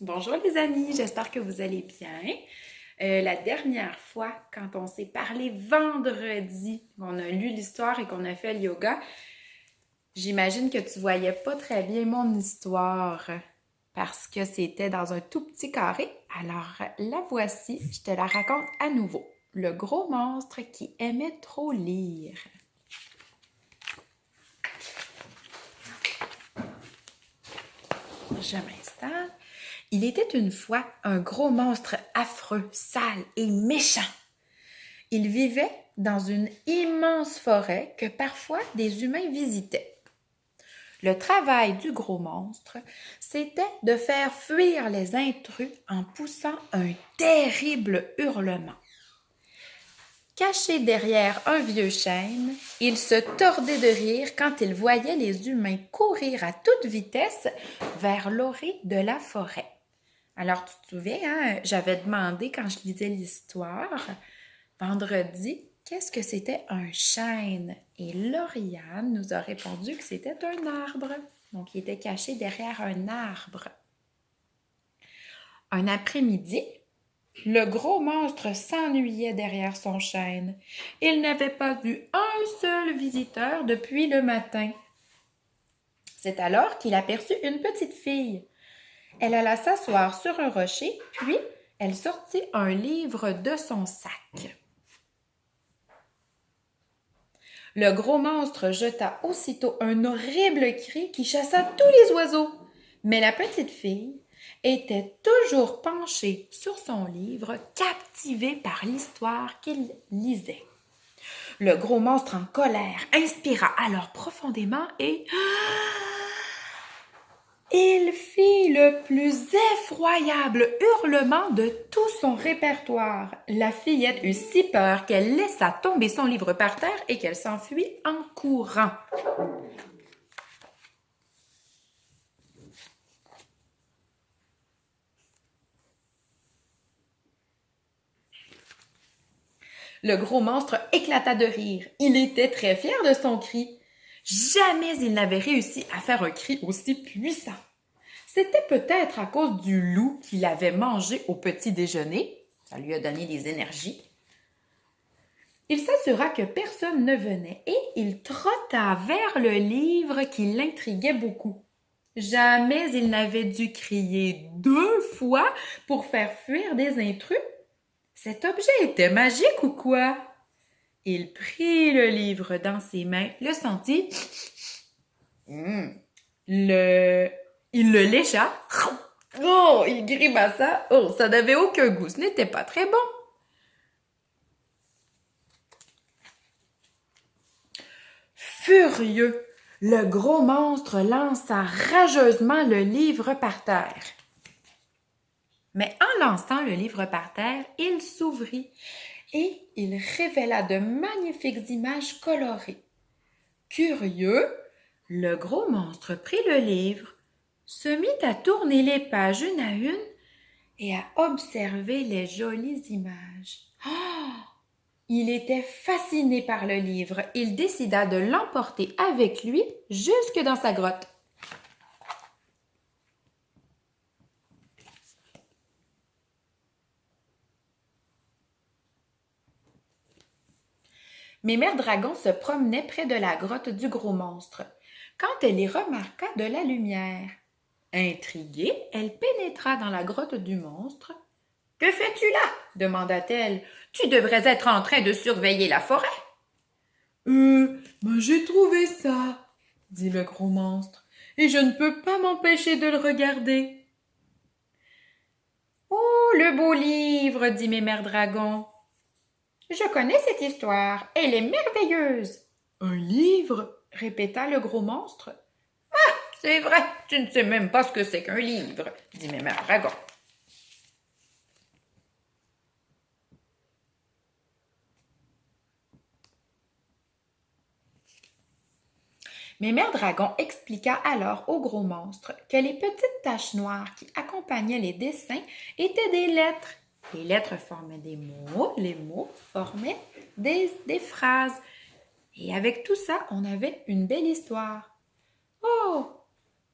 Bonjour les amis, j'espère que vous allez bien. La dernière fois, quand on s'est parlé vendredi, on a lu l'histoire et qu'on a fait le yoga, j'imagine que tu voyais pas très bien mon histoire parce que c'était dans un tout petit carré. Alors la voici, je te la raconte à nouveau. Le gros monstre qui aimait trop lire. Je m'installe. Il était une fois un gros monstre affreux, sale et méchant. Il vivait dans une immense forêt que parfois des humains visitaient. Le travail du gros monstre, c'était de faire fuir les intrus en poussant un terrible hurlement. Caché derrière un vieux chêne, il se tordait de rire quand il voyait les humains courir à toute vitesse vers l'orée de la forêt. Alors, tu te souviens, hein, j'avais demandé quand je lisais l'histoire, vendredi, qu'est-ce que c'était un chêne? Et Lauriane nous a répondu que c'était un arbre. Donc, il était caché derrière un arbre. Un après-midi, le gros monstre s'ennuyait derrière son chêne. Il n'avait pas eu un seul visiteur depuis le matin. C'est alors qu'il aperçut une petite fille. Elle alla s'asseoir sur un rocher, puis elle sortit un livre de son sac. Le gros monstre jeta aussitôt un horrible cri qui chassa tous les oiseaux. Mais la petite fille était toujours penchée sur son livre, captivée par l'histoire qu'il lisait. Le gros monstre en colère inspira alors profondément et il fit le plus effroyable hurlement de tout son répertoire. La fillette eut si peur qu'elle laissa tomber son livre par terre et qu'elle s'enfuit en courant. Le gros monstre éclata de rire. Il était très fier de son cri. Jamais il n'avait réussi à faire un cri aussi puissant. C'était peut-être à cause du loup qu'il avait mangé au petit déjeuner. Ça lui a donné des énergies. Il s'assura que personne ne venait et il trotta vers le livre qui l'intriguait beaucoup. Jamais il n'avait dû crier 2 fois pour faire fuir des intrus. Cet objet était magique ou quoi? Il prit le livre dans ses mains, le sentit. Il le lécha. Oh, il grimaça. Oh, ça n'avait aucun goût. Ce n'était pas très bon. Furieux, le gros monstre lança rageusement le livre par terre. Mais en lançant le livre par terre, il s'ouvrit et il révéla de magnifiques images colorées. Curieux, le gros monstre prit le livre, se mit à tourner les pages une à une et à observer les jolies images. Oh! Il était fasciné par le livre. Il décida de l'emporter avec lui jusque dans sa grotte. Mémère Dragon se promenait près de la grotte du gros monstre, quand elle y remarqua de la lumière. Intriguée, elle pénétra dans la grotte du monstre. « Que fais-tu là? » demanda-t-elle. « Tu devrais être en train de surveiller la forêt. » J'ai trouvé ça, dit le gros monstre, et je ne peux pas m'empêcher de le regarder. Oh, le beau livre, dit Mémère Dragon. Je connais cette histoire, elle est merveilleuse. Un livre? Répéta le gros monstre. Ah, c'est vrai, tu ne sais même pas ce que c'est qu'un livre, dit Mémère Dragon. Mémère Dragon expliqua alors au gros monstre que les petites taches noires qui accompagnaient les dessins étaient des lettres. Les lettres formaient des mots, les mots formaient des phrases. Et avec tout ça, on avait une belle histoire. Oh!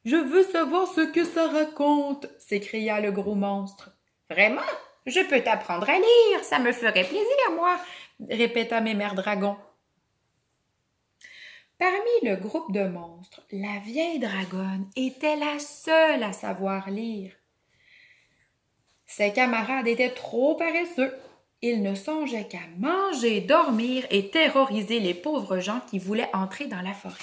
Je veux savoir ce que ça raconte, s'écria le gros monstre. Vraiment? Je peux t'apprendre à lire, ça me ferait plaisir, moi, répéta Mémère Dragon. Parmi le groupe de monstres, la vieille dragonne était la seule à savoir lire. Ses camarades étaient trop paresseux. Ils ne songeaient qu'à manger, dormir et terroriser les pauvres gens qui voulaient entrer dans la forêt.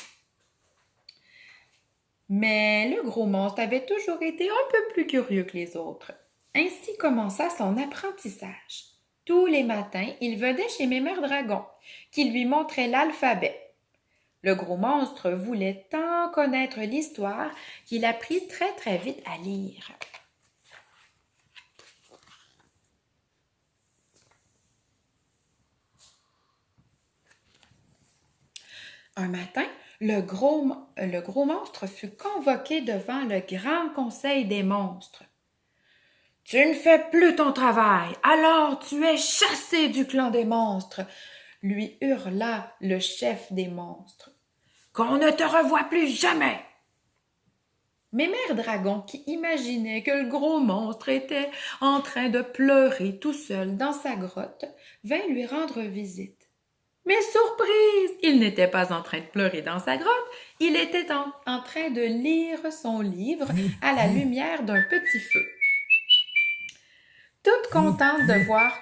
Mais le gros monstre avait toujours été un peu plus curieux que les autres. Ainsi commença son apprentissage. Tous les matins, il venait chez Mémère Dragon, qui lui montrait l'alphabet. Le gros monstre voulait tant connaître l'histoire qu'il apprit très très vite à lire. Un matin, le gros monstre fut convoqué devant le grand conseil des monstres. « Tu ne fais plus ton travail, alors tu es chassé du clan des monstres !» lui hurla le chef des monstres. « Qu'on ne te revoie plus jamais !» Mémère Dragon, qui imaginait que le gros monstre était en train de pleurer tout seul dans sa grotte, vint lui rendre visite. Mais surprise! Il n'était pas en train de pleurer dans sa grotte, il était en train de lire son livre à la lumière d'un petit feu. Toute contente de voir...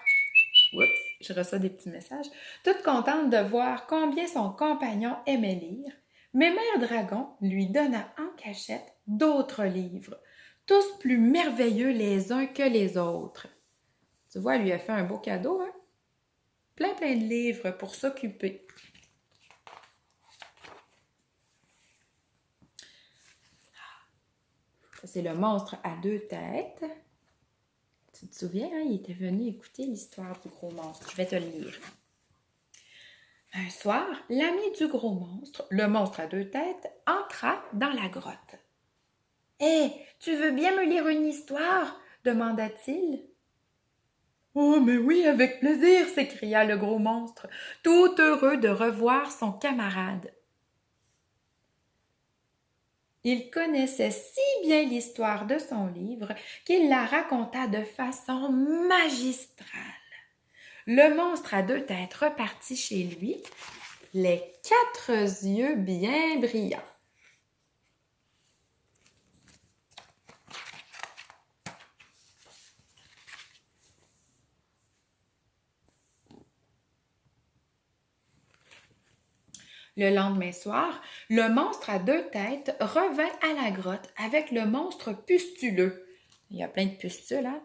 Oups, je reçois des petits messages. Toute contente de voir combien son compagnon aimait lire, Mémère Dragon lui donna en cachette d'autres livres, tous plus merveilleux les uns que les autres. Tu vois, elle lui a fait un beau cadeau, hein? Plein de livres pour s'occuper. C'est le monstre à deux têtes. Tu te souviens, hein, il était venu écouter l'histoire du gros monstre. Je vais te le lire. Un soir, l'ami du gros monstre, le monstre à deux têtes, entra dans la grotte. « Hé, tu veux bien me lire une histoire ?» demanda-t-il. « Oh, mais oui, avec plaisir !» s'écria le gros monstre, tout heureux de revoir son camarade. Il connaissait si bien l'histoire de son livre qu'il la raconta de façon magistrale. Le monstre à deux têtes repartit chez lui, les 4 yeux bien brillants. Le lendemain soir, le monstre à deux têtes revint à la grotte avec le monstre pustuleux. Il y a plein de pustules, hein?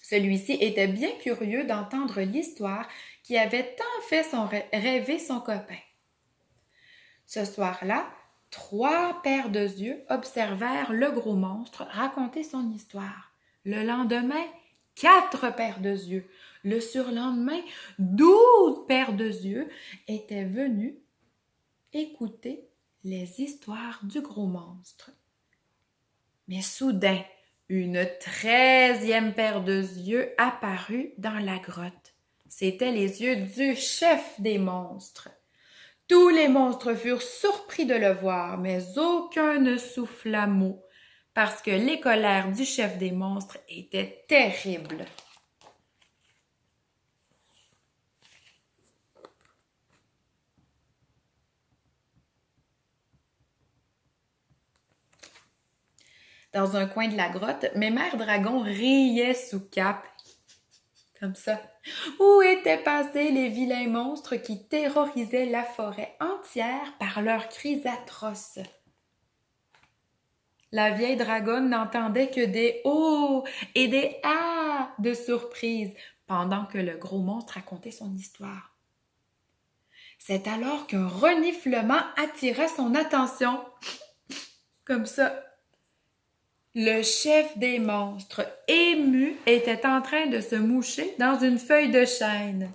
Celui-ci était bien curieux d'entendre l'histoire qui avait tant fait rêver son copain. Ce soir-là, 3 paires de yeux observèrent le gros monstre raconter son histoire. Le lendemain, 4 paires de yeux. Le surlendemain, 12 paires de yeux étaient venus écouter les histoires du gros monstre. Mais soudain, une 13e paire de yeux apparut dans la grotte. C'étaient les yeux du chef des monstres. Tous les monstres furent surpris de le voir, mais aucun ne souffla mot, parce que les colères du chef des monstres étaient terribles. Dans un coin de la grotte, Mémère Dragon riait sous cape, comme ça. Où étaient passés les vilains monstres qui terrorisaient la forêt entière par leurs cris atroces? La vieille dragonne n'entendait que des « oh » et des « ah » de surprise pendant que le gros monstre racontait son histoire. C'est alors qu'un reniflement attira son attention. Comme ça. Le chef des monstres, ému, était en train de se moucher dans une feuille de chêne.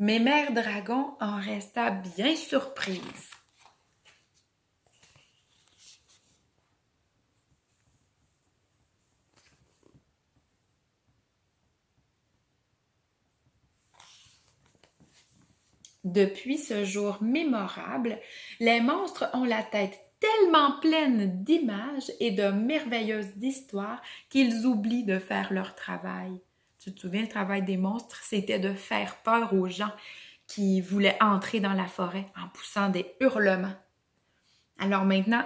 Mémère Dragon en resta bien surprise. Depuis ce jour mémorable, les monstres ont la tête tellement pleines d'images et de merveilleuses histoires qu'ils oublient de faire leur travail. Tu te souviens, le travail des monstres, c'était de faire peur aux gens qui voulaient entrer dans la forêt en poussant des hurlements. Alors maintenant,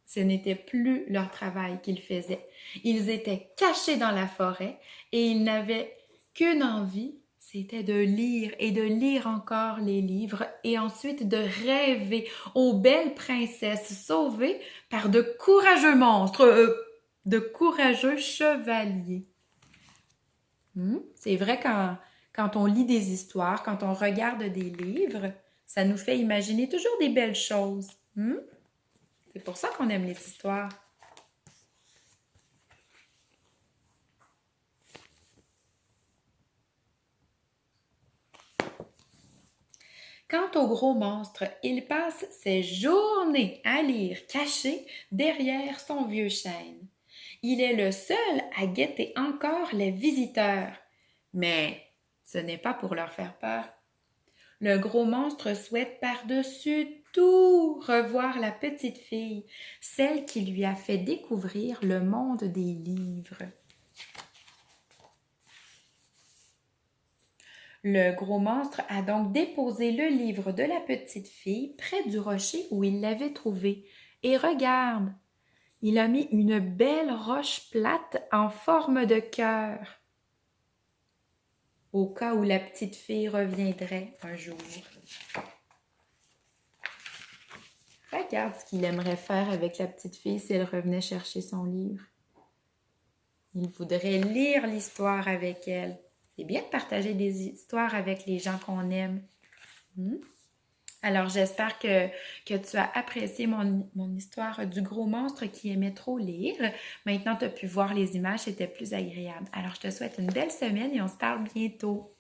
ce n'était plus leur travail qu'ils faisaient. Ils étaient cachés dans la forêt et ils n'avaient qu'une envie, c'était de lire et de lire encore les livres et ensuite de rêver aux belles princesses sauvées par de courageux monstres, de courageux chevaliers. C'est vrai quand on lit des histoires, quand on regarde des livres, ça nous fait imaginer toujours des belles choses. C'est pour ça qu'on aime les histoires. Quant au gros monstre, il passe ses journées à lire caché derrière son vieux chêne. Il est le seul à guetter encore les visiteurs. Mais ce n'est pas pour leur faire peur. Le gros monstre souhaite par-dessus tout revoir la petite fille, celle qui lui a fait découvrir le monde des livres. Le gros monstre a donc déposé le livre de la petite fille près du rocher où il l'avait trouvé. Et regarde, il a mis une belle roche plate en forme de cœur, au cas où la petite fille reviendrait un jour. Regarde ce qu'il aimerait faire avec la petite fille si elle revenait chercher son livre. Il voudrait lire l'histoire avec elle. C'est bien de partager des histoires avec les gens qu'on aime. Alors, j'espère que tu as apprécié mon histoire du gros monstre qui aimait trop lire. Maintenant, tu as pu voir les images, c'était plus agréable. Alors, je te souhaite une belle semaine et on se parle bientôt.